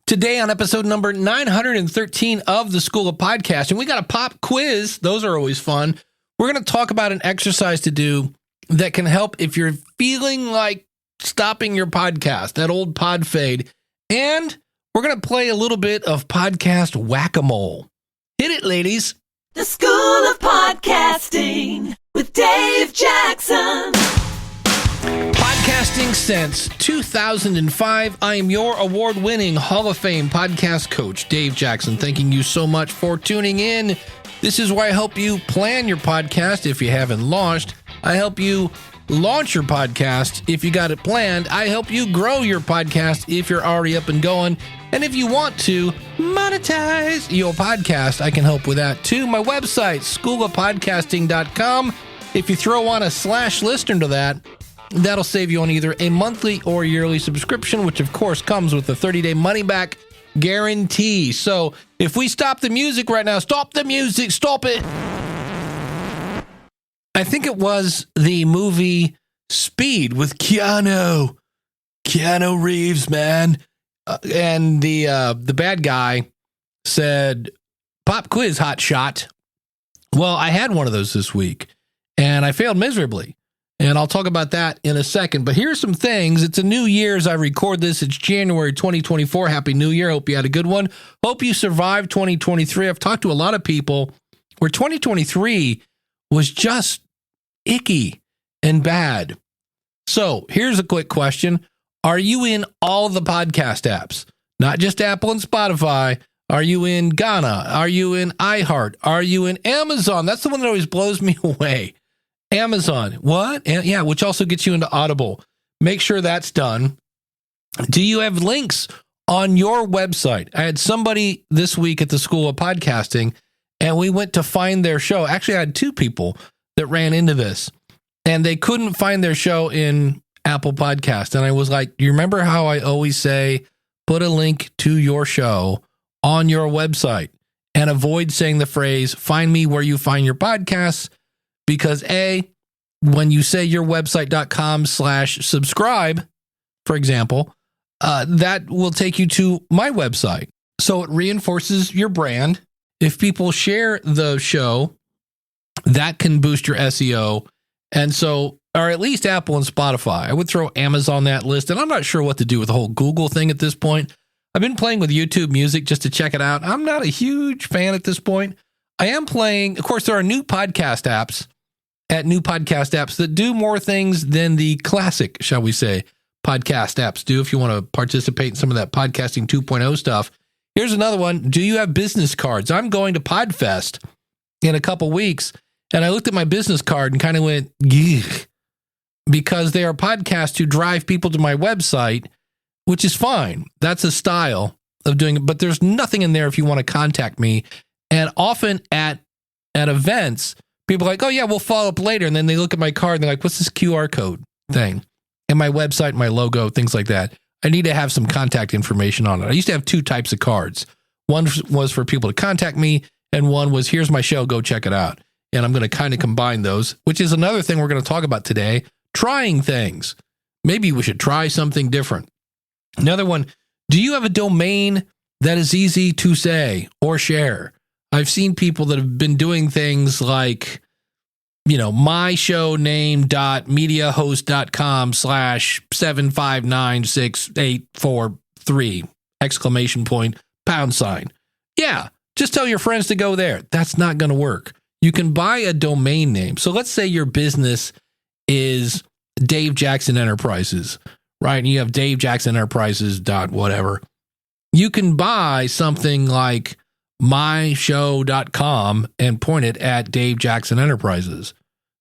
Today on episode number 913 of the School of Podcasting, we got a pop quiz. Those are always fun. We're going to talk about an exercise to do that can help if you're feeling like stopping your podcast, that old Podfade. And we're going to play a little bit of podcast whack-a-mole. Hit it, ladies. The School of Podcasting with Dave Jackson. Podcasting since 2005. I am your award-winning Hall of Fame podcast coach, Dave Jackson. Thanking you so much for tuning in. This is where I help you plan your podcast if you haven't launched. I help you launch your podcast if you got it planned. I help you grow your podcast if you're already up and going. And if you want to monetize your podcast, I can help with that too. My website, schoolofpodcasting.com. If you throw on a /listener to that, that'll save you on either a monthly or yearly subscription, which of course comes with a 30-day money-back guarantee. So if we stop the music right now, stop the music, stop it. I think it was the movie Speed with Keanu Reeves, man. And the bad guy said, "Pop quiz, hot shot." Well, I had one of those this week, and I failed miserably. And I'll talk about that in a second. But here's some things. It's a new year as I record this. It's January 2024. Happy New Year. Hope you had a good one. Hope you survived 2023. I've talked to a lot of people where 2023 was just icky and bad. So here's a quick question. Are you in all the podcast apps? Not just Apple and Spotify. Are you in Ghana? Are you in iHeart? Are you in Amazon? That's the one that always blows me away. Amazon. What? Yeah, which also gets you into Audible. Make sure that's done. Do you have links on your website? I had somebody this week at the School of Podcasting, and we went to find their show. Actually, I had two people that ran into this, and they couldn't find their show in Apple Podcast. And I was like, you remember how I always say, put a link to your show on your website and avoid saying the phrase, find me where you find your podcasts. Because A, when you say your website.com/subscribe, for example, that will take you to my website. So it reinforces your brand. If people share the show, that can boost your SEO. And so, or at least Apple and Spotify. I would throw Amazon on that list. And I'm not sure what to do with the whole Google thing at this point. I've been playing with YouTube Music just to check it out. I'm not a huge fan at this point. I am playing, of course, there are new podcast apps that do more things than the classic, shall we say, podcast apps do. If you want to participate in some of that podcasting 2.0 stuff. Here's another one. Do you have business cards? I'm going to Podfest in a couple weeks, and I looked at my business card and kind of went, Gugh, because they are podcasts to drive people to my website, which is fine. That's a style of doing it, but there's nothing in there if you want to contact me. And often at events, people are like, oh, yeah, we'll follow up later. And then they look at my card and they're like, what's this QR code thing? And my website, my logo, things like that. I need to have some contact information on it. I used to have two types of cards. One was for people to contact me, and one was, here's my show, go check it out. And I'm going to kind of combine those, which is another thing we're going to talk about today, trying things. Maybe we should try something different. Another one, do you have a domain that is easy to say or share? I've seen people that have been doing things like, myShowName.mediahost.com/7596843! ! Yeah, just tell your friends to go there. That's not going to work. You can buy a domain name. So let's say your business is Dave Jackson Enterprises, right? And you have Dave Jackson Enterprises whatever. You can buy something like myshow.com and point it at Dave Jackson Enterprises.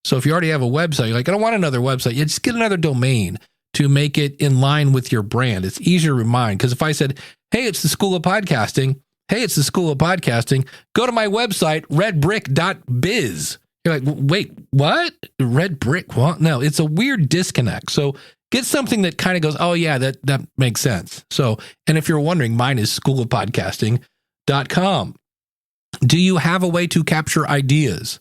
So if you already have a website, you're like, I don't want another website. You just get another domain to make it in line with your brand. It's easier to remind. Because if I said, hey, it's the School of Podcasting. Hey, it's the School of Podcasting. Go to my website, redbrick.biz. You're like, wait, what? Red Brick? What? No, it's a weird disconnect. So get something that kind of goes, oh, yeah, that makes sense. So, and if you're wondering, mine is schoolofpodcasting.com. Do you have a way to capture ideas?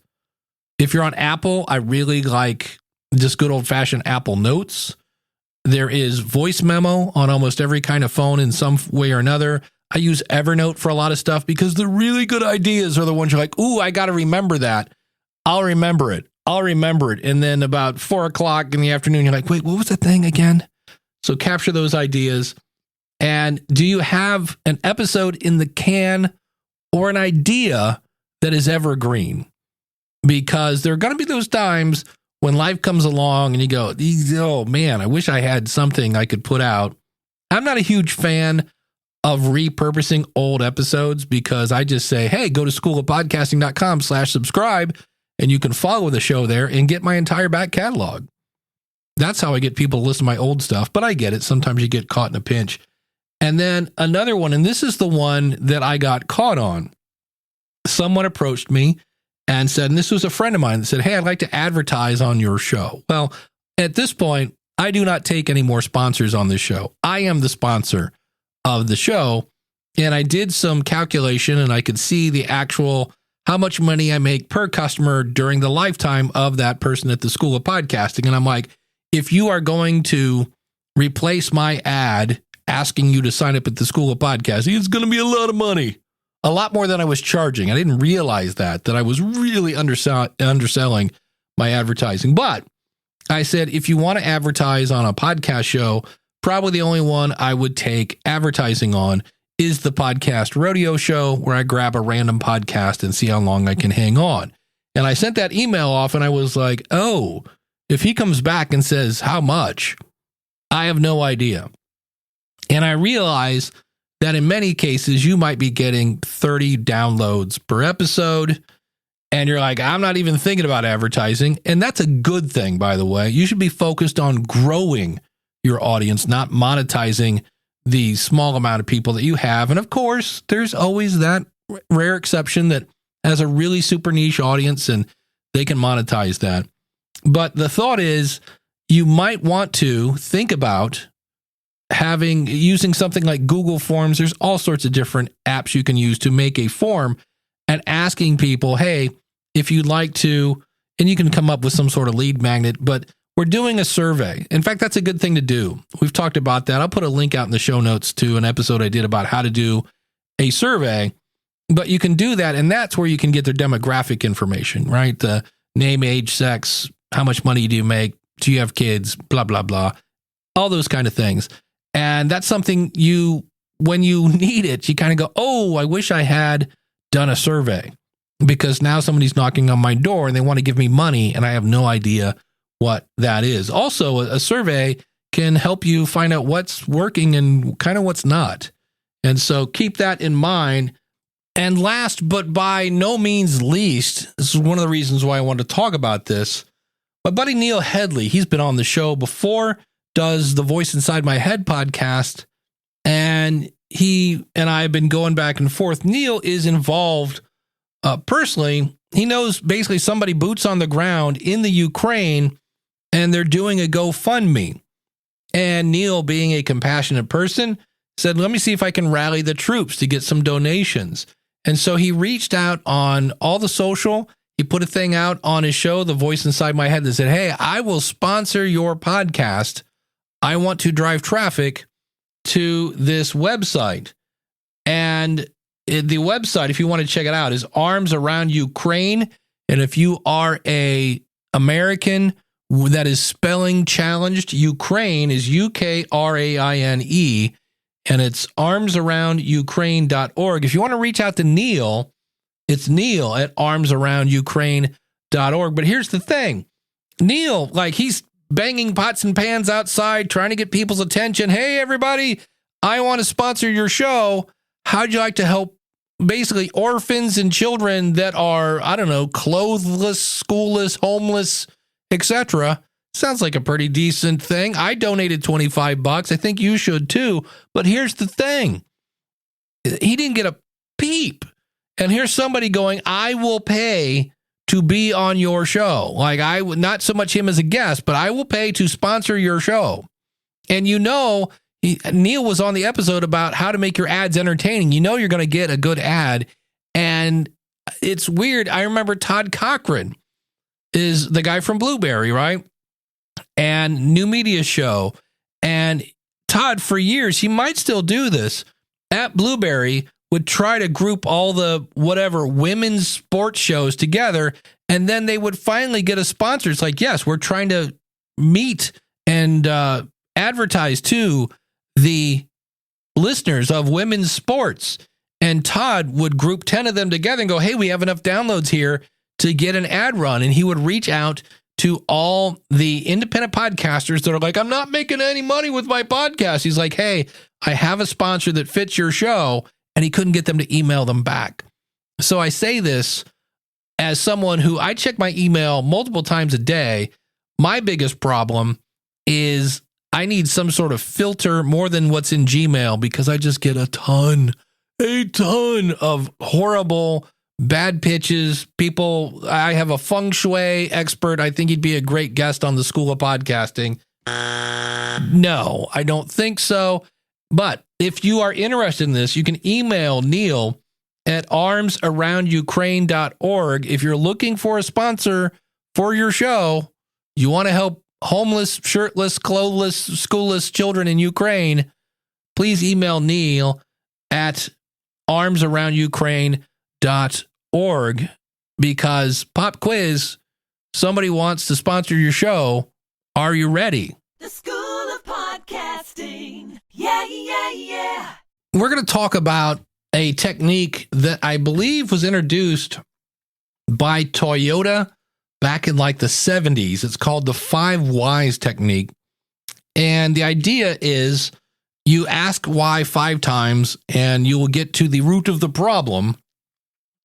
If you're on Apple, I really like just good old-fashioned Apple Notes. There is voice memo on almost every kind of phone in some way or another. I use Evernote for a lot of stuff because the really good ideas are the ones you're like, ooh, I got to remember that. I'll remember it. And then about 4 o'clock in the afternoon, you're like, wait, what was the thing again? So capture those ideas. And do you have an episode in the can or an idea that is evergreen? Because there are going to be those times when life comes along and you go, oh man, I wish I had something I could put out. I'm not a huge fan of repurposing old episodes because I just say, hey, go to schoolofpodcasting.com/subscribe and you can follow the show there and get my entire back catalog. That's how I get people to listen to my old stuff, but I get it. Sometimes you get caught in a pinch. And then another one, and this is the one that I got caught on. Someone approached me and said, and this was a friend of mine that said, hey, I'd like to advertise on your show. Well, at this point, I do not take any more sponsors on this show. I am the sponsor of the show. And I did some calculation and I could see the actual how much money I make per customer during the lifetime of that person at the School of Podcasting. And I'm like, if you are going to replace my ad asking you to sign up at the School of Podcasting, it's going to be a lot of money. A lot more than I was charging. I didn't realize that I was really underselling my advertising. But I said, if you want to advertise on a podcast show, probably the only one I would take advertising on is the Podcast Rodeo Show, where I grab a random podcast and see how long I can hang on. And I sent that email off and I was like, oh, if he comes back and says how much, I have no idea. And I realize that in many cases, you might be getting 30 downloads per episode. And you're like, I'm not even thinking about advertising. And that's a good thing, by the way. You should be focused on growing your audience, not monetizing the small amount of people that you have. And of course, there's always that rare exception that has a really super niche audience and they can monetize that. But the thought is, you might want to think about using something like Google Forms. There's all sorts of different apps you can use to make a form and asking people, hey, if you'd like to, and you can come up with some sort of lead magnet, but we're doing a survey. In fact, that's a good thing to do. We've talked about that. I'll put a link out in the show notes to an episode I did about how to do a survey, but you can do that. And that's where you can get their demographic information, right? The name, age, sex, how much money do you make? Do you have kids? Blah, blah, blah. All those kind of things. And that's something when you need it, you kind of go, oh, I wish I had done a survey, because now somebody's knocking on my door and they want to give me money and I have no idea what that is. Also, a survey can help you find out what's working and kind of what's not. And so keep that in mind. And last, but by no means least, this is one of the reasons why I wanted to talk about this. My buddy Neil Headley, he's been on the show before, does the Voice Inside My Head podcast, and he and I have been going back and forth. Neil is involved personally. He knows basically somebody boots on the ground in the Ukraine, and they're doing a GoFundMe. And Neil, being a compassionate person, said, let me see if I can rally the troops to get some donations. And so he reached out on all the social. He put a thing out on his show, The Voice Inside My Head, that said, hey, I will sponsor your podcast. I want to drive traffic to this website. And the website, if you want to check it out, is Arms Around Ukraine. And if you are a American that is spelling challenged, Ukraine is Ukraine, and it's armsaroundukraine.org. If you want to reach out to Neil, it's Neil at armsaroundukraine.org. But here's the thing. Neil, he's banging pots and pans outside, trying to get people's attention. Hey, everybody, I want to sponsor your show. How'd you like to help basically orphans and children that are, clothless, schoolless, homeless, etc.? Sounds like a pretty decent thing. I donated $25. I think you should too. But here's the thing. He didn't get a peep. And here's somebody going, I will pay to be on your show. I would not so much him as a guest, but I will pay to sponsor your show. And Neil was on the episode about how to make your ads entertaining. You're going to get a good ad. And it's weird. I remember Todd Cochran is the guy from Blueberry, right? And New Media Show. And Todd, for years, he might still do this, at Blueberry would try to group all the whatever women's sports shows together, and then they would finally get a sponsor. It's like, yes, we're trying to meet and advertise to the listeners of women's sports. And Todd would group 10 of them together and go, hey, we have enough downloads here to get an ad run. And he would reach out to all the independent podcasters that are like, I'm not making any money with my podcast. He's like, hey, I have a sponsor that fits your show. And he couldn't get them to email them back. So I say this as someone who I check my email multiple times a day. My biggest problem is I need some sort of filter more than what's in Gmail, because I just get a ton of horrible, bad pitches. People, I have a feng shui expert. I think he'd be a great guest on the School of Podcasting. No, I don't think so. But if you are interested in this, you can email Neil at armsaroundukraine.org. If you're looking for a sponsor for your show, you want to help homeless, shirtless, clothless, schoolless children in Ukraine, please email Neil at armsaroundukraine.org, because pop quiz, somebody wants to sponsor your show. Are you ready? The School of Podcasting. Yeah. We're going to talk about a technique that I believe was introduced by Toyota back in like the 70s. It's called the 5 whys technique. And the idea is you ask why 5 times and you will get to the root of the problem.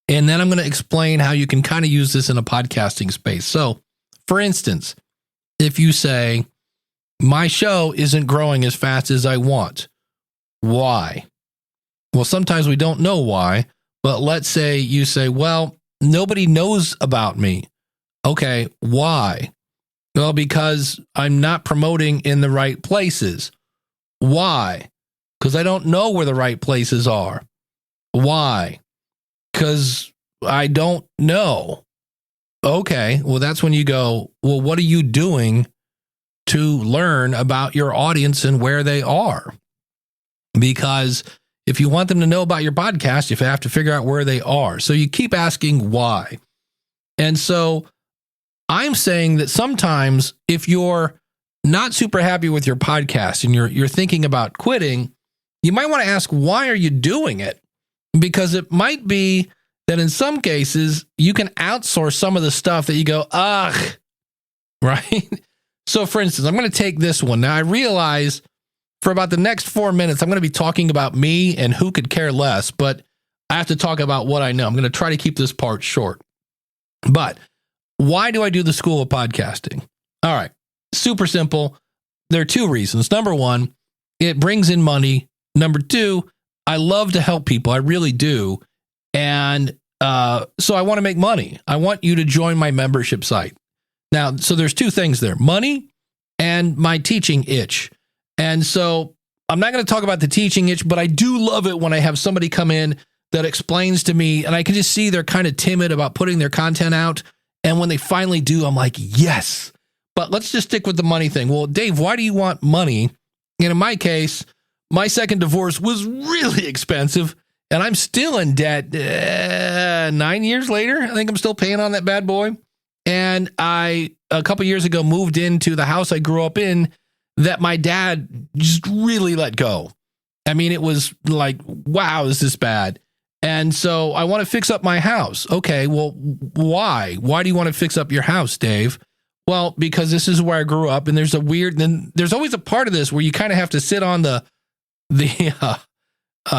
And then I'm going to explain how you can kind of use this in a podcasting space. So, for instance, if you say, my show isn't growing as fast as I want, why? Well, sometimes we don't know why, but let's say you say, well, nobody knows about me. Okay, why? Well, because I'm not promoting in the right places. Why? Because I don't know where the right places are. Why? Because I don't know. Okay, well, that's when you go, well, what are you doing to learn about your audience and where they are? Because if you want them to know about your podcast, you have to figure out where they are. So you keep asking why. And so I'm saying that sometimes if you're not super happy with your podcast and you're thinking about quitting, you might want to ask, why are you doing it? Because it might be that in some cases you can outsource some of the stuff that you go, ugh, right? So for instance, I'm going to take this one. Now I realize for about the next 4 minutes, I'm going to be talking about me and who could care less, but I have to talk about what I know. I'm going to try to keep this part short. But why do I do the School of Podcasting? All right. Super simple. There are 2 reasons. Number 1, it brings in money. Number 2, I love to help people. I really do. And so I want to make money. I want you to join my membership site. Now, so there's 2 things there, money and my teaching itch. And so I'm not going to talk about the teaching itch, but I do love it when I have somebody come in that explains to me, and I can just see they're kind of timid about putting their content out. And when they finally do, I'm like, yes. But let's just stick with the money thing. Well, Dave, why do you want money? And in my case, my second divorce was really expensive, and I'm still in debt 9 years later. I think I'm still paying on that bad boy. And I, a couple years ago, moved into the house I grew up in that my dad just really let go. I mean, it was like, wow, is this bad? And so I want to fix up my house. Okay, well, why? Why do you want to fix up your house, Dave? Well, because this is where I grew up, and there's always a part of this where you kind of have to sit on the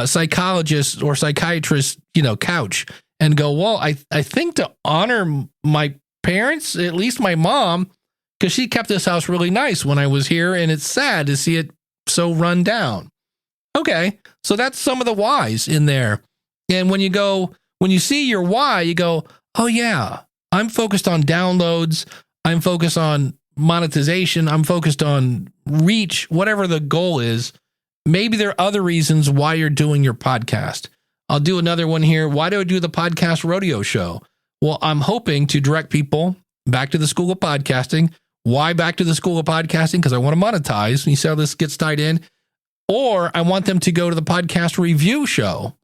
psychologist or psychiatrist, couch and go, well, I think to honor my parents, at least my mom, because she kept this house really nice when I was here, and it's sad to see it so run down. Okay, so that's some of the whys in there. And when you see your why, you go, oh yeah, I'm focused on downloads. I'm focused on monetization. I'm focused on reach, whatever the goal is. Maybe there are other reasons why you're doing your podcast. I'll do another one here. Why do I do the podcast rodeo show? Well, I'm hoping to direct people back to the School of Podcasting. Why back to the School of Podcasting? Because I want to monetize. You see how this gets tied in? or I want them to go to the podcast review show,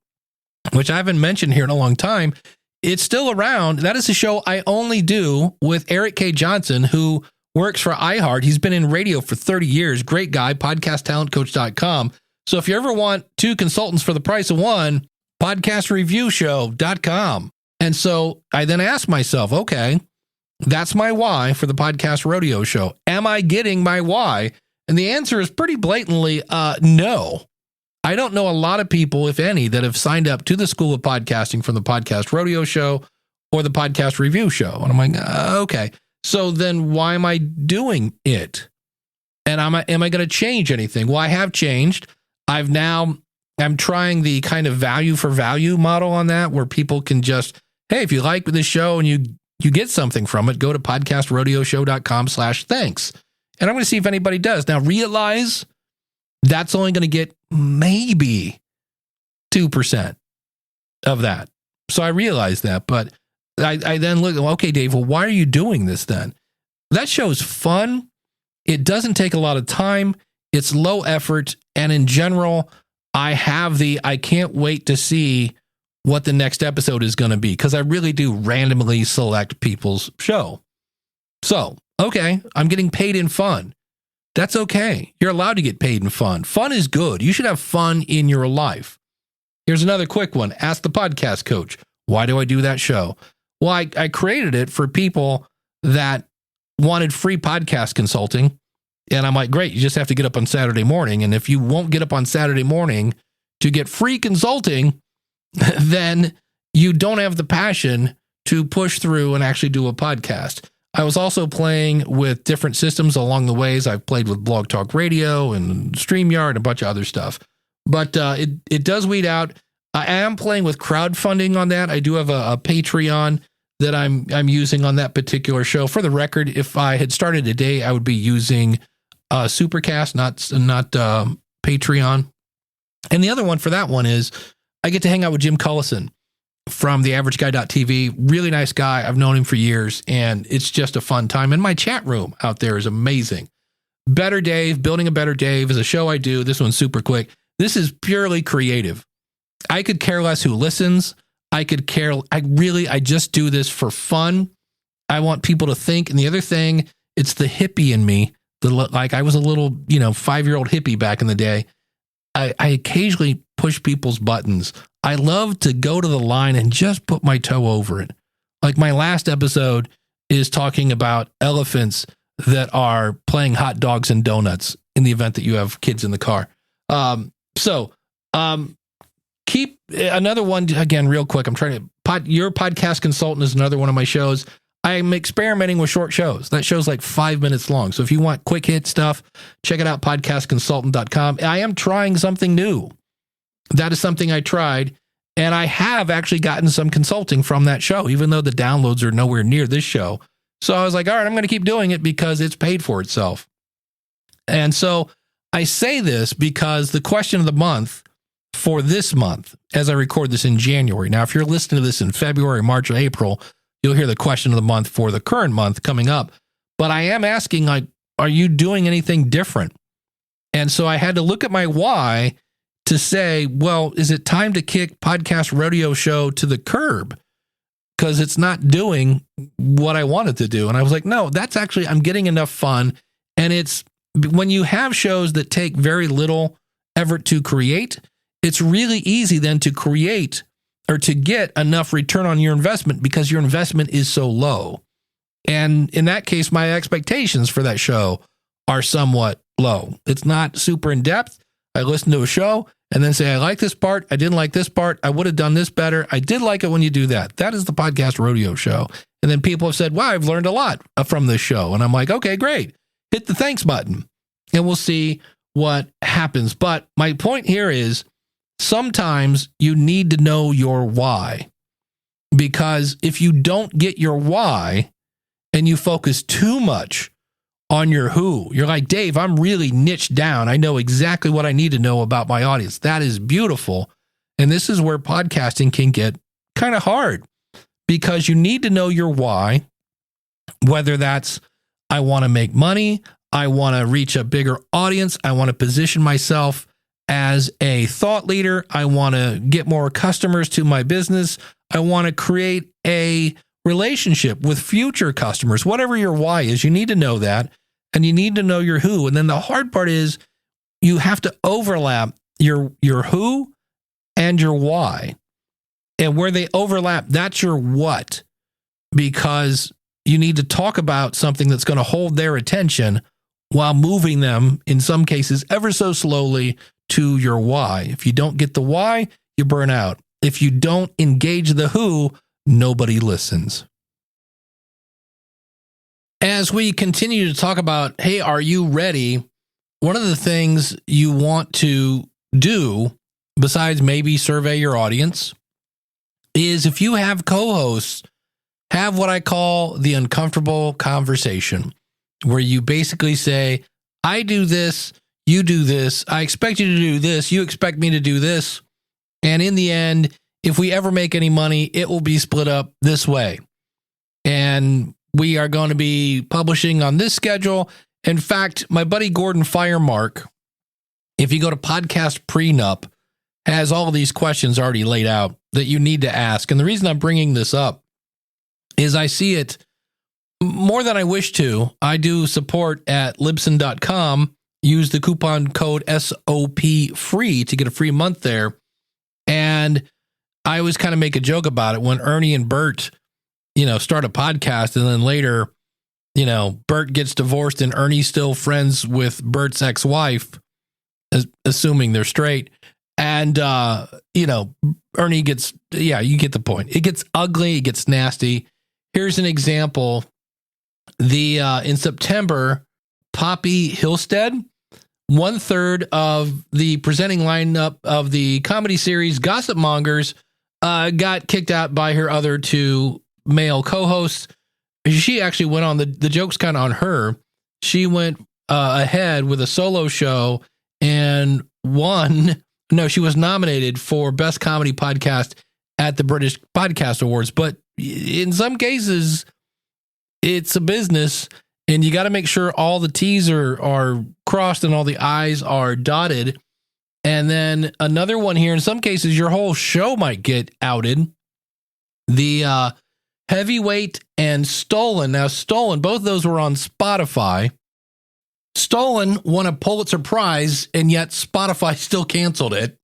which I haven't mentioned here in a long time. It's still around. That is a show I only do with Eric K. Johnson, who works for iHeart. He's been in radio for 30 years. Great guy, podcasttalentcoach.com. So if you ever want 2 consultants for the price of one, podcastreviewshow.com. And so I then asked myself, okay, that's my why for the podcast rodeo show. Am I getting my why? And the answer is pretty blatantly, no. I don't know a lot of people, if any, that have signed up to the School of Podcasting from the podcast rodeo show or the podcast review show. And I'm like, okay, so then why am I doing it? And am I going to change anything? Well, I have changed. I'm trying the kind of value for value model on that, where people can just, hey, if you like this show and you get something from it, go to podcastrodeoshow.com/thanks. And I'm going to see if anybody does. Now, realize that's only going to get maybe 2% of that. So I realized that, but I then look, okay, Dave, well, why are you doing this then? That show's fun. It doesn't take a lot of time. It's low effort. And in general, I can't wait to see what the next episode is going to be, because I really do randomly select people's show. So, okay, I'm getting paid in fun. That's okay. You're allowed to get paid in fun. Fun is good. You should have fun in your life. Here's another quick one. Ask the podcast coach. Why do I do that show? Well, I created it for people that wanted free podcast consulting. And I'm like, great, you just have to get up on Saturday morning. And if you won't get up on Saturday morning to get free consulting, then you don't have the passion to push through and actually do a podcast. I was also playing with different systems along the ways. I've played with Blog Talk Radio and StreamYard and a bunch of other stuff. But it does weed out. I am playing with crowdfunding on that. I do have a Patreon that I'm using on that particular show. For the record, if I had started today, I would be using Supercast, not Patreon. And the other one for that one is I get to hang out with Jim Cullison from theaverageguy.tv. Really nice guy. I've known him for years, and it's just a fun time. And my chat room out there is amazing. Better Dave, Building a Better Dave is a show I do. This one's super quick. This is purely creative. I could care less who listens. I just do this for fun. I want people to think. And the other thing, it's the hippie in me. Like I was a little, 5-year-old hippie back in the day. I occasionally push people's buttons. I love to go to the line and just put my toe over it. Like my last episode is talking about elephants that are playing hot dogs and donuts in the event that you have kids in the car. Keep another one again, real quick. I'm trying to Your Podcast Consultant is another one of my shows. I'm experimenting with short shows. That show's like 5 minutes long. So if you want quick hit stuff, check it out, podcastconsultant.com. I am trying something new. That is something I tried, and I have actually gotten some consulting from that show, even though the downloads are nowhere near this show. So I was like, all right, I'm going to keep doing it because it's paid for itself. And so I say this because the question of the month for this month, as I record this in January. Now, if you're listening to this in February, March, or April, you'll hear the question of the month for the current month coming up. But I am asking, like, are you doing anything different? And so I had to look at my why to say, well, is it time to kick Podcast Rodeo Show to the curb? Because it's not doing what I wanted to do. And I was like, no, that's actually, I'm getting enough fun. And it's when you have shows that take very little effort to create, it's really easy then to create or to get enough return on your investment because your investment is so low. And in that case, my expectations for that show are somewhat low. It's not super in depth. I listen to a show and then say, I like this part. I didn't like this part. I would have done this better. I did like it when you do that. That is the Podcast Rodeo Show. And then people have said, wow, I've learned a lot from this show. And I'm like, okay, great. Hit the thanks button and we'll see what happens. But my point here is sometimes you need to know your why, because if you don't get your why and you focus too much on your who, you're like, Dave, I'm really niched down. I know exactly what I need to know about my audience. That is beautiful. And this is where podcasting can get kind of hard because you need to know your why, whether that's I want to make money, I want to reach a bigger audience, I want to position myself as a thought leader. I want to get more customers to my business. I want to create a relationship with future customers. Whatever your why is, you need to know that, and you need to know your who. And then the hard part is you have to overlap your who and your why. And where they overlap, that's your what, because you need to talk about something that's going to hold their attention while moving them, in some cases, ever so slowly to your why. If you don't get the why, you burn out. If you don't engage the who, nobody listens. As we continue to talk about, hey, are you ready? One of the things you want to do, besides maybe survey your audience, is if you have co-hosts, have what I call the uncomfortable conversation, where you basically say, I do this, you do this, I expect you to do this, you expect me to do this, and in the end, if we ever make any money, it will be split up this way. And we are going to be publishing on this schedule. In fact, my buddy Gordon Firemark, if you go to Podcast Prenup, has all of these questions already laid out that you need to ask. And the reason I'm bringing this up is I see it more than I wish to. I do support at Libsyn.com. Use the coupon code SOP free to get a free month there. And I always kind of make a joke about it when Ernie and Bert, start a podcast, and then later, Bert gets divorced and Ernie's still friends with Bert's ex-wife, assuming they're straight. And, Ernie gets, you get the point. It gets ugly. It gets nasty. Here's an example. In September, Poppy Hillstead, 1/3 of the presenting lineup of the comedy series Gossip Mongers, got kicked out by her other two male co-hosts. She actually went on, the joke's kind of on her. She went ahead with a solo show and she was nominated for Best Comedy Podcast at the British Podcast Awards. But in some cases, it's a business, and you got to make sure all the T's are crossed and all the I's are dotted. And then another one here, in some cases, your whole show might get outed. The Heavyweight and Stolen. Now, Stolen, both of those were on Spotify. Stolen won a Pulitzer Prize, and yet Spotify still canceled it.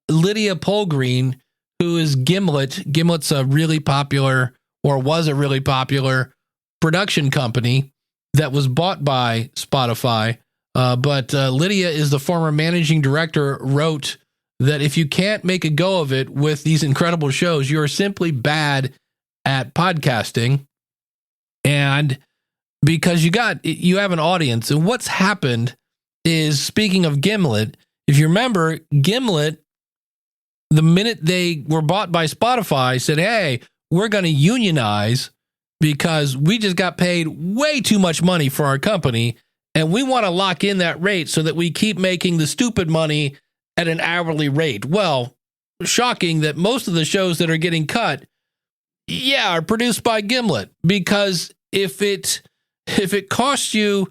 Lydia Polgreen, who is Gimlet. Gimlet's a really popular, or was a really popular, production company that was bought by Spotify. But Lydia is the former managing director, wrote that if you can't make a go of it with these incredible shows, you are simply bad at podcasting. And because you have an audience. And what's happened is, speaking of Gimlet, if you remember, Gimlet, the minute they were bought by Spotify, said, hey, we're going to unionize because we just got paid way too much money for our company, and we want to lock in that rate so that we keep making the stupid money at an hourly rate. Well, shocking that most of the shows that are getting cut, are produced by Gimlet, because if it costs you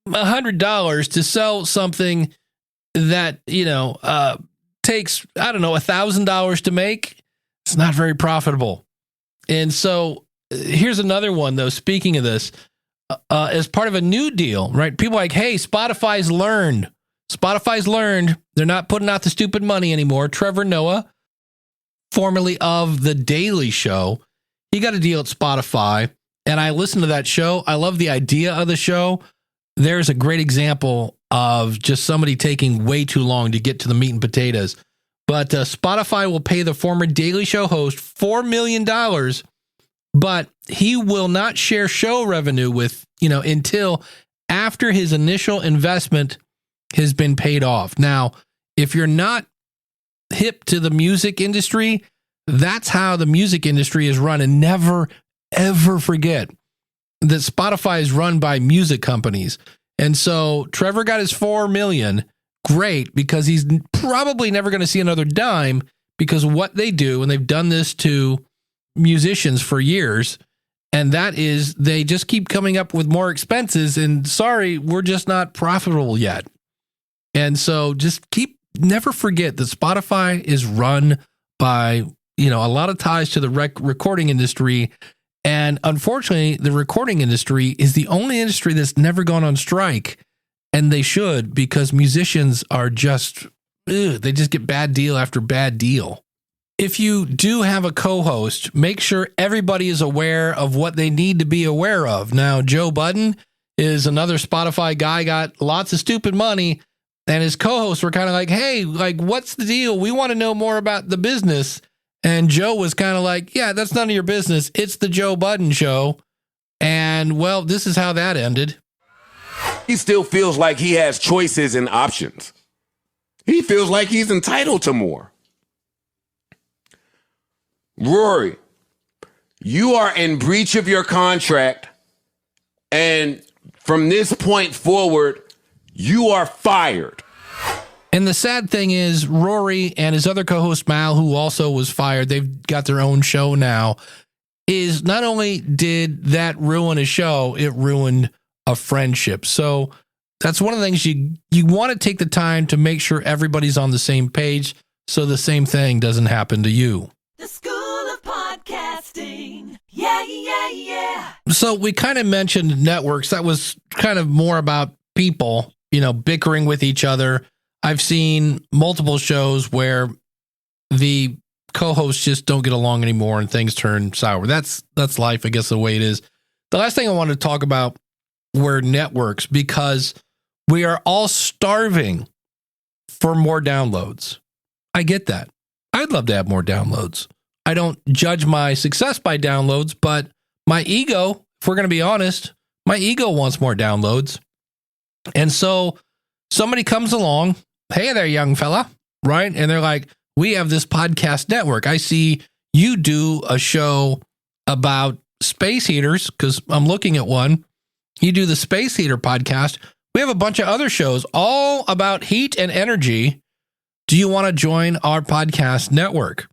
$100 to sell something that, takes, $1,000 to make, it's not very profitable. And so here's another one, though. Speaking of this, as part of a new deal, right? People are like, hey, Spotify's learned. They're not putting out the stupid money anymore. Trevor Noah, formerly of The Daily Show, he got a deal at Spotify. And I listened to that show. I love the idea of the show. There's a great example of just somebody taking way too long to get to the meat and potatoes. But Spotify will pay the former Daily Show host $4 million, but he will not share show revenue with, until after his initial investment has been paid off. Now, if you're not hip to the music industry, that's how the music industry is run. And never, ever forget that Spotify is run by music companies. And so Trevor got his $4 million. Great, because he's probably never going to see another dime, because what they do, and they've done this to musicians for years, and that is they just keep coming up with more expenses, and sorry, we're just not profitable yet. And so just never forget that Spotify is run by, a lot of ties to the recording industry. And unfortunately, the recording industry is the only industry that's never gone on strike. And they should, because musicians are just, they just get bad deal after bad deal. If you do have a co-host, make sure everybody is aware of what they need to be aware of. Now, Joe Budden is another Spotify guy, got lots of stupid money, and his co-hosts were kind of like, hey, what's the deal? We want to know more about the business. And Joe was kind of like, yeah, that's none of your business. It's the Joe Budden show. And, well, this is how that ended. He still feels like he has choices and options. He feels like he's entitled to more. Rory, you are in breach of your contract, and from this point forward, you are fired. And the sad thing is, Rory and his other co-host, Mal, who also was fired, they've got their own show now, is not only did that ruin a show, it ruined a friendship. So that's one of the things you want to take the time to make sure everybody's on the same page so the same thing doesn't happen to you. The School of Podcasting. Yeah, yeah, yeah. So we kind of mentioned networks. That was kind of more about people, bickering with each other. I've seen multiple shows where the co-hosts just don't get along anymore and things turn sour. That's life, I guess, the way it is. The last thing I wanted to talk about were networks, because we are all starving for more downloads. I get that. I'd love to have more downloads. I don't judge my success by downloads, but my ego, if we're going to be honest, my ego wants more downloads. And so somebody comes along, hey there, young fella, right? And they're like, we have this podcast network. I see you do a show about space heaters, because I'm looking at one. You do the Space Heater podcast. We have a bunch of other shows all about heat and energy. Do you want to join our podcast network?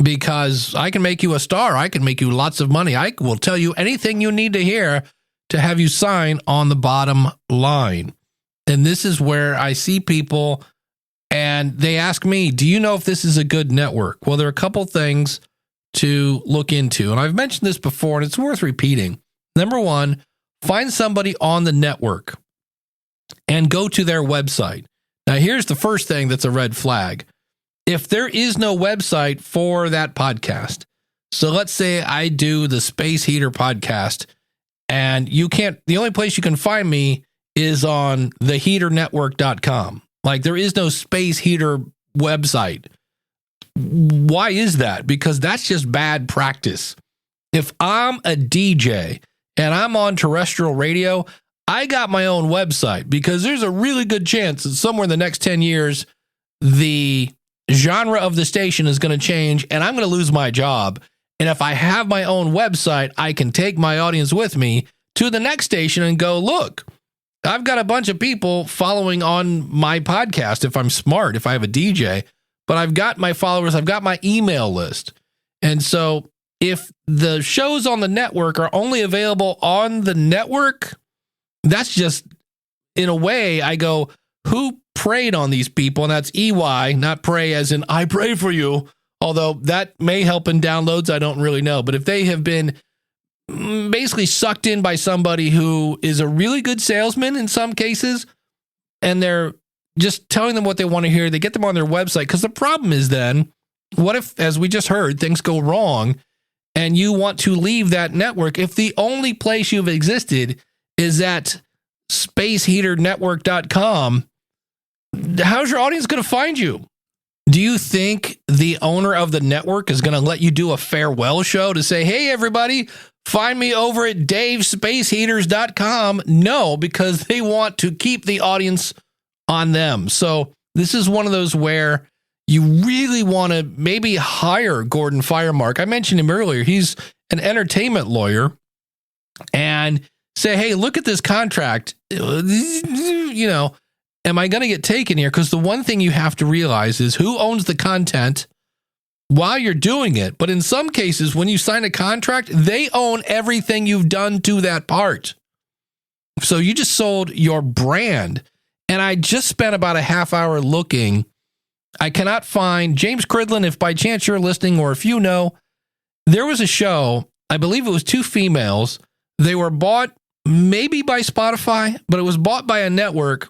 Because I can make you a star. I can make you lots of money. I will tell you anything you need to hear to have you sign on the bottom line. And this is where I see people and they ask me, do you know if this is a good network? Well, there are a couple things to look into. And I've mentioned this before, and it's worth repeating. Number one, find somebody on the network and go to their website. Now, here's the first thing that's a red flag. If there is no website for that podcast, so let's say I do the Space Heater podcast, and the only place you can find me is on theheaternetwork.com. There is no Space Heater website. Why is that? Because that's just bad practice. If I'm a DJ and I'm on terrestrial radio, I got my own website, because there's a really good chance that somewhere in the next 10 years, the genre of the station is going to change and I'm going to lose my job. And if I have my own website, I can take my audience with me to the next station and go, look, I've got a bunch of people following on my podcast if I'm smart, if I have a DJ, but I've got my followers, I've got my email list. And so if the shows on the network are only available on the network, that's just, in a way, I go, who preyed on these people? And that's EY, not pray as in I pray for you, although that may help in downloads. I don't really know. But if they have been basically sucked in by somebody who is a really good salesman in some cases, and they're just telling them what they want to hear, they get them on their website. Because the problem is then, what if, as we just heard, things go wrong and you want to leave that network? If the only place you've existed is at spaceheaternetwork.com, how's your audience going to find you? Do you think the owner of the network is going to let you do a farewell show to say, hey, everybody, find me over at davespaceheaters.com? No, because they want to keep the audience on them. So this is one of those where you really want to maybe hire Gordon Firemark. I mentioned him earlier. He's an entertainment lawyer, and say, hey, look at this contract. Am I going to get taken here? Because the one thing you have to realize is who owns the content while you're doing it. But in some cases, when you sign a contract, they own everything you've done to that part. So you just sold your brand. And I just spent about a half hour looking. I cannot find James Cridlin. If by chance you're listening, or if you know, there was a show, I believe it was 2 females. They were bought maybe by Spotify, but it was bought by a network,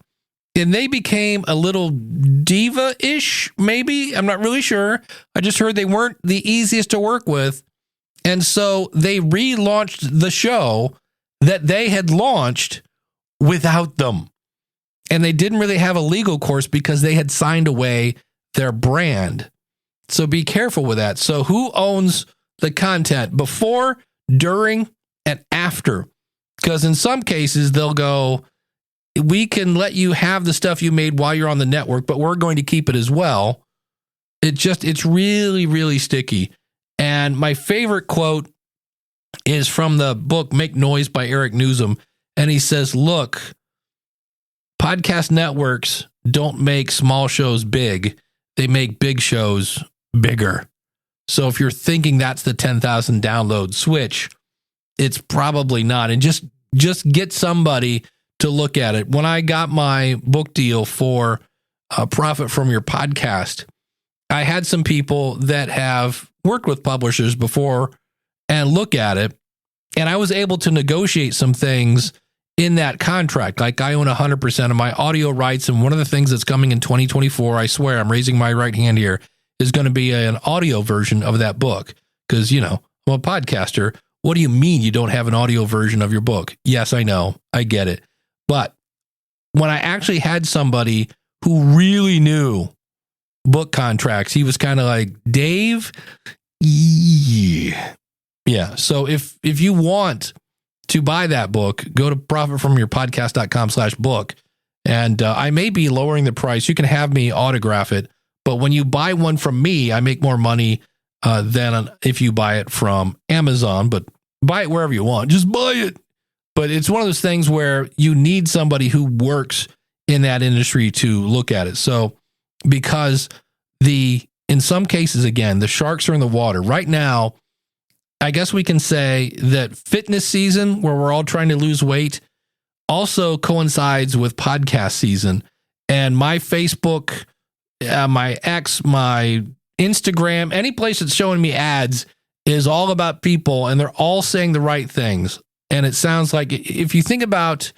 and they became a little diva-ish, maybe. I'm not really sure. I just heard they weren't the easiest to work with. And so they relaunched the show that they had launched without them. And they didn't really have a legal course because they had signed away their brand. So be careful with that. So who owns the content before, during, and after? Because in some cases, they'll go, we can let you have the stuff you made while you're on the network, but we're going to keep it as well. It's really, really sticky. And my favorite quote is from the book Make Noise by Eric Newsom. And he says, look, podcast networks don't make small shows big. They make big shows bigger. So if you're thinking that's the 10,000 download switch, it's probably not. And just get somebody to look at it. When I got my book deal for Profit from Your Podcast, I had some people that have worked with publishers before and look at it. And I was able to negotiate some things in that contract. Like I own 100% of my audio rights. And one of the things that's coming in 2024, I swear I'm raising my right hand here, is going to be an audio version of that book. Because, I'm a podcaster. What do you mean you don't have an audio version of your book? Yes, I know. I get it. But when I actually had somebody who really knew book contracts, he was kind of like, Dave, yeah. So if you want to buy that book, go to profitfromyourpodcast.com/book. And I may be lowering the price. You can have me autograph it. But when you buy one from me, I make more money than if you buy it from Amazon. But buy it wherever you want. Just buy it. But it's one of those things where you need somebody who works in that industry to look at it. So because in some cases, again, the sharks are in the water. Right now, I guess we can say that fitness season, where we're all trying to lose weight, also coincides with podcast season. And my Facebook, my X, my Instagram, any place that's showing me ads is all about people, and they're all saying the right things. And it sounds like if you think about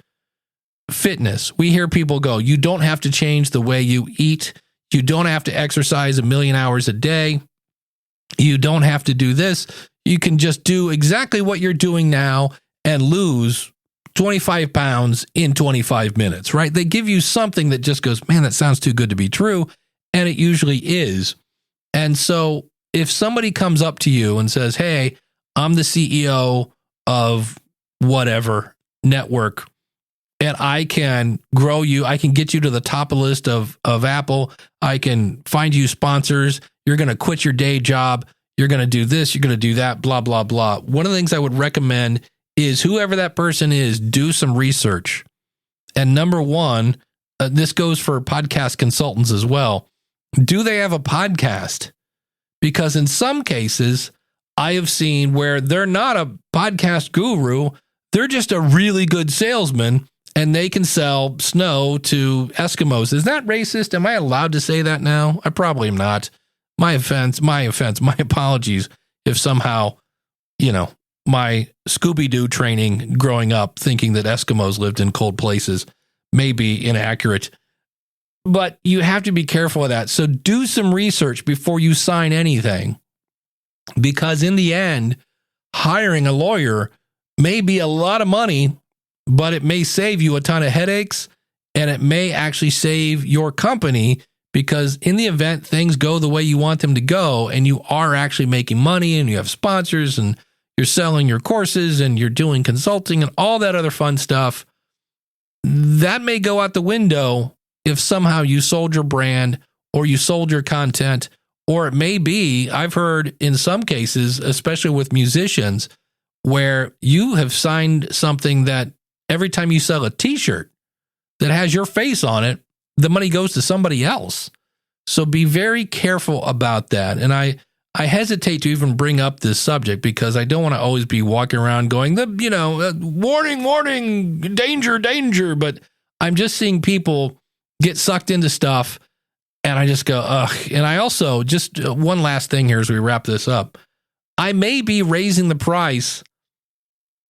fitness, we hear people go, you don't have to change the way you eat. You don't have to exercise 1 million hours a day. You don't have to do this. You can just do exactly what you're doing now and lose 25 pounds in 25 minutes, right? They give you something that just goes, man, that sounds too good to be true. And it usually is. And so if somebody comes up to you and says, hey, I'm the CEO of whatever network, and I can grow you, I can get you to the top of the list of Apple, I can find you sponsors, you're going to quit your day job, you're going to do this, you're going to do that, blah, blah, blah. One of the things I would recommend is whoever that person is, do some research. And number one, this goes for podcast consultants as well. Do they have a podcast? Because in some cases, I have seen where they're not a podcast guru, they're just a really good salesman, and they can sell snow to Eskimos. Is that racist? Am I allowed to say that now? I probably am not. My offense, my apologies if somehow, my Scooby-Doo training growing up thinking that Eskimos lived in cold places may be inaccurate. But you have to be careful of that. So do some research before you sign anything. Because in the end, hiring a lawyer may be a lot of money, but it may save you a ton of headaches, and it may actually save your company, because in the event things go the way you want them to go and you are actually making money and you have sponsors and you're selling your courses and you're doing consulting and all that other fun stuff, that may go out the window if somehow you sold your brand or you sold your content. Or it may be, I've heard in some cases, especially with musicians, where you have signed something that every time you sell a t-shirt that has your face on it, the money goes to somebody else. So be very careful about that. And I hesitate to even bring up this subject because I don't want to always be walking around going, warning, warning, danger, danger. But I'm just seeing people get sucked into stuff, and I just go, ugh. And I also, just one last thing here as we wrap this up, I may be raising the price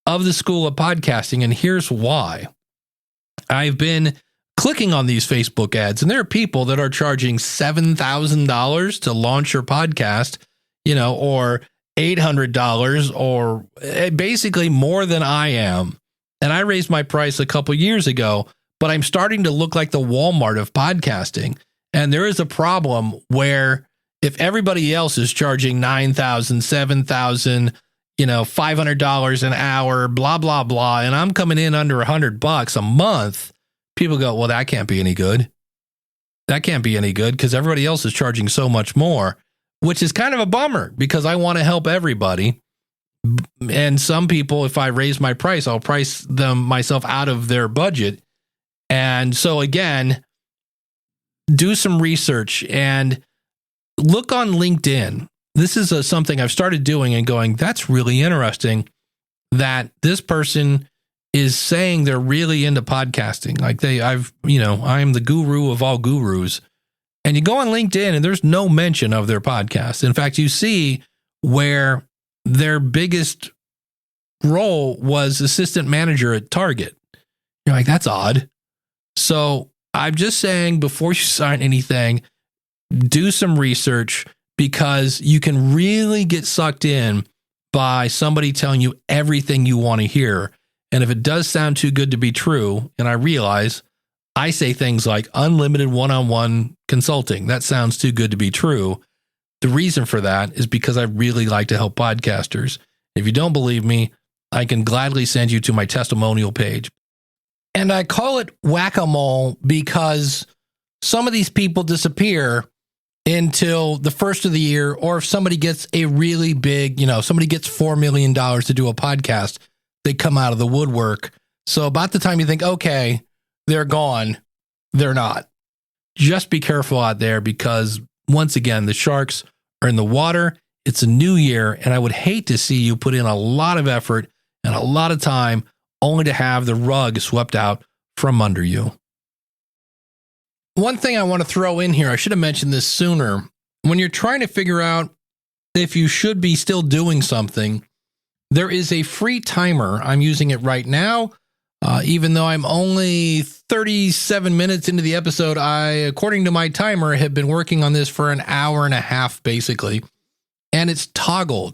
of the School of Podcasting, and here's why. I've been clicking on these Facebook ads, and there are people that are charging $7,000 to launch your podcast, or $800, or basically more than I am. And I raised my price a couple years ago, but I'm starting to look like the Walmart of podcasting. And there is a problem where if everybody else is charging $9,000, $7,000, $500 an hour, blah, blah, blah, and I'm coming in under $100 a month, people go, well, that can't be any good. That can't be any good because everybody else is charging so much more, which is kind of a bummer because I want to help everybody. And some people, if I raise my price, I'll price them myself out of their budget. And so again, do some research and look on LinkedIn. This is something I've started doing and going, that's really interesting that this person is saying they're really into podcasting. Like I am the guru of all gurus. And you go on LinkedIn and there's no mention of their podcast. In fact, you see where their biggest role was assistant manager at Target. You're like, that's odd. So I'm just saying, before you sign anything, do some research because you can really get sucked in by somebody telling you everything you want to hear. And if it does sound too good to be true, and I realize I say things like unlimited one-on-one consulting, that sounds too good to be true. The reason for that is because I really like to help podcasters. If you don't believe me, I can gladly send you to my testimonial page. And I call it whack-a-mole because some of these people disappear until the first of the year, or if somebody gets a really big, somebody gets $4 million to do a podcast, they come out of the woodwork. So about the time you think, okay, they're gone, they're not. Just be careful out there because, once again, the sharks are in the water. It's a new year, and I would hate to see you put in a lot of effort and a lot of time only to have the rug swept out from under you. One thing I want to throw in here, I should have mentioned this sooner. When you're trying to figure out if you should be still doing something, there is a free timer. I'm using it right now. Even though I'm only 37 minutes into the episode, I, according to my timer, have been working on this for an hour and a half, basically. And it's Toggl,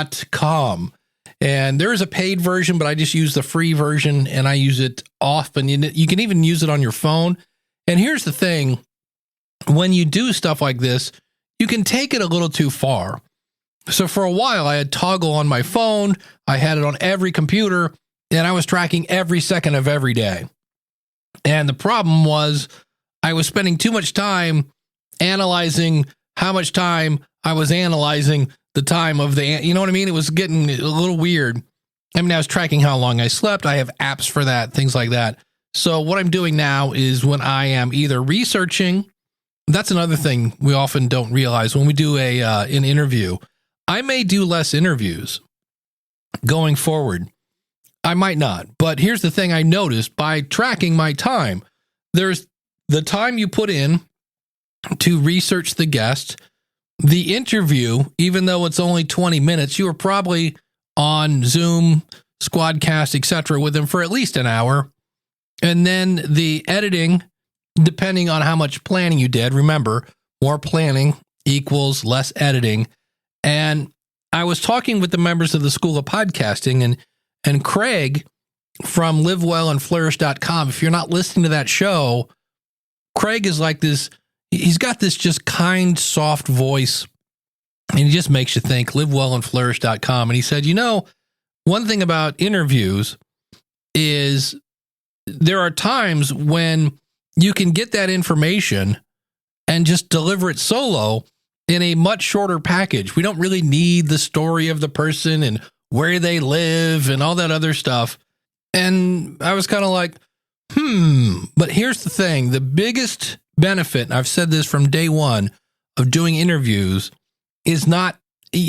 Toggl.com. And there is a paid version, but I just use the free version, and I use it often. You can even use it on your phone. And here's the thing. When you do stuff like this, you can take it a little too far. So for a while, I had Toggl on my phone. I had it on every computer, and I was tracking every second of every day. And the problem was I was spending too much time analyzing how much time I was analyzing the time of you know what I mean? It was getting a little weird. I mean, I was tracking how long I slept. I have apps for that, things like that. So what I'm doing now is when I am either researching, that's another thing we often don't realize when we do an interview. I may do less interviews going forward. I might not. But here's the thing I noticed by tracking my time. There's the time you put in to research the guest. The interview, even though it's only 20 minutes, you were probably on Zoom, Squadcast, etc. with them for at least an hour. And then the editing, depending on how much planning you did. Remember, more planning equals less editing. And I was talking with the members of the School of Podcasting, and Craig from livewellandflourish.com. If you're not listening to that show, Craig is like this. He's got this just kind, soft voice, and he just makes you think. livewellandflourish.com. And he said, one thing about interviews is there are times when you can get that information and just deliver it solo in a much shorter package. We don't really need the story of the person and where they live and all that other stuff. And I was kind of like, But here's the thing. The biggest benefit, and I've said this from day one, of doing interviews is not,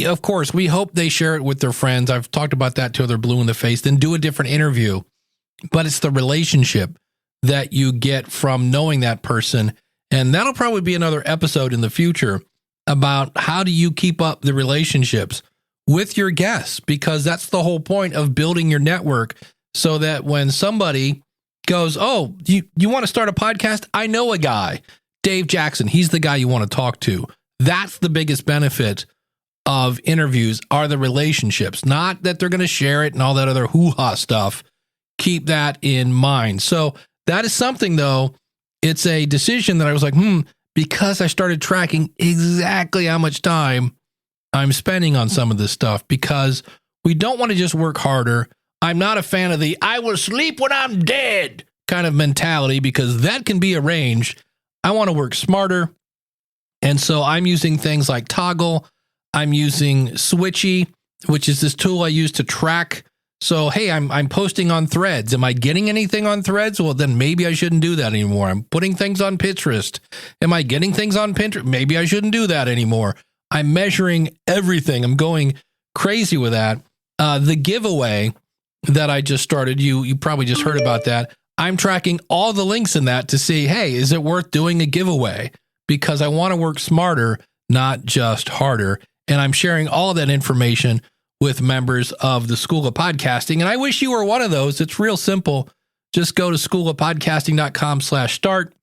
of course, we hope they share it with their friends. I've talked about that till they're blue in the face. Then do a different interview. But it's the relationship. that you get from knowing that person. And that'll probably be another episode in the future about how do you keep up the relationships with your guests, because that's the whole point of building your network, so that when somebody goes, oh, you want to start a podcast? I know a guy, Dave Jackson. He's the guy you want to talk to. That's the biggest benefit of interviews, are the relationships, not that they're going to share it and all that other hoo-ha stuff. Keep that in mind. So that is something, though. It's a decision that I was like, because I started tracking exactly how much time I'm spending on some of this stuff, because we don't want to just work harder. I'm not a fan of the I will sleep when I'm dead kind of mentality, because that can be arranged. I want to work smarter. And so I'm using things like Toggl. I'm using Switchy, which is this tool I use to track. So, hey, I'm posting on Threads. Am I getting anything on Threads? Well, then maybe I shouldn't do that anymore. I'm putting things on Pinterest. Am I getting things on Pinterest? Maybe I shouldn't do that anymore. I'm measuring everything. I'm going crazy with that. The giveaway that I just started, you probably just heard about that. I'm tracking all the links in that to see, hey, is it worth doing a giveaway? Because I want to work smarter, not just harder. And I'm sharing all of that information with members of the School of Podcasting. And I wish you were one of those. It's real simple. Just go to schoolofpodcasting.com/start.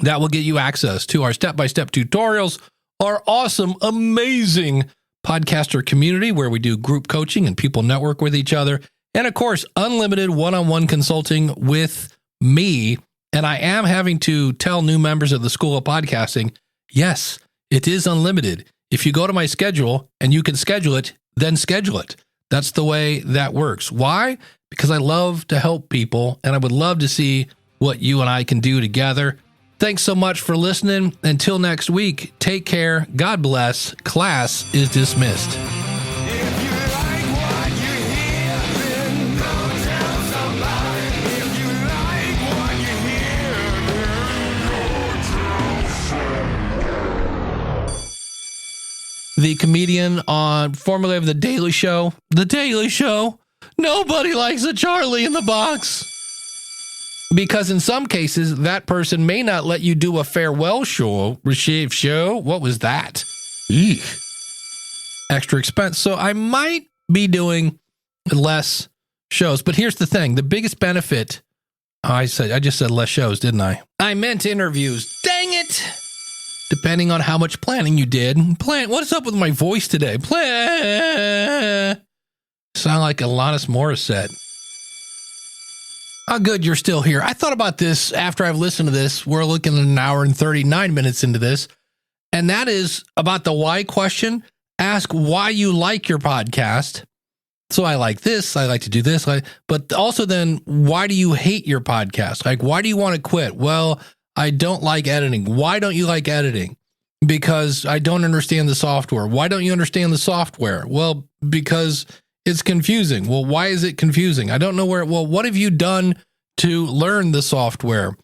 That will get you access to our step-by-step tutorials, our awesome, amazing podcaster community where we do group coaching and people network with each other. And of course, unlimited one-on-one consulting with me. And I am having to tell new members of the School of Podcasting, yes, it is unlimited. If you go to my schedule and you can schedule it, then schedule it. That's the way that works. Why? Because I love to help people, and I would love to see what you and I can do together. Thanks so much for listening. Until next week, take care. God bless. Class is dismissed. The comedian formerly of The Daily Show. The Daily Show. Nobody likes a Charlie in the box. Because in some cases, that person may not let you do a farewell show. Receive show. What was that? Eek. Extra expense. So I might be doing less shows. But here's the thing. The biggest benefit. I just said less shows, didn't I? I meant interviews. Dang it. Depending on how much planning you did. What's up with my voice today? Sound like Alanis Morissette. Oh, good, you're still here. I thought about this after I've listened to this. We're looking at an hour and 39 minutes into this. And that is about the why question. Ask why you like your podcast. So I like this. I like to do this. But also then, why do you hate your podcast? Like, why do you want to quit? Well, I don't like editing. Why don't you like editing? Because I don't understand the software. Why don't you understand the software? Well, because it's confusing. Well, why is it confusing? I don't know where. Well, what have you done to learn the software?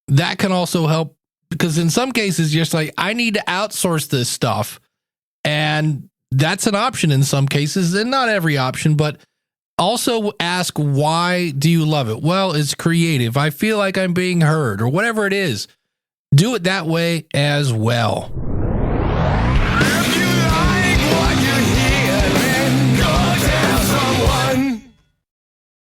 That can also help, because in some cases, you're just like, I need to outsource this stuff. And that's an option in some cases, and not every option, but also ask, why do you love it? Well, it's creative. I feel like I'm being heard, or whatever it is. Do it that way as well.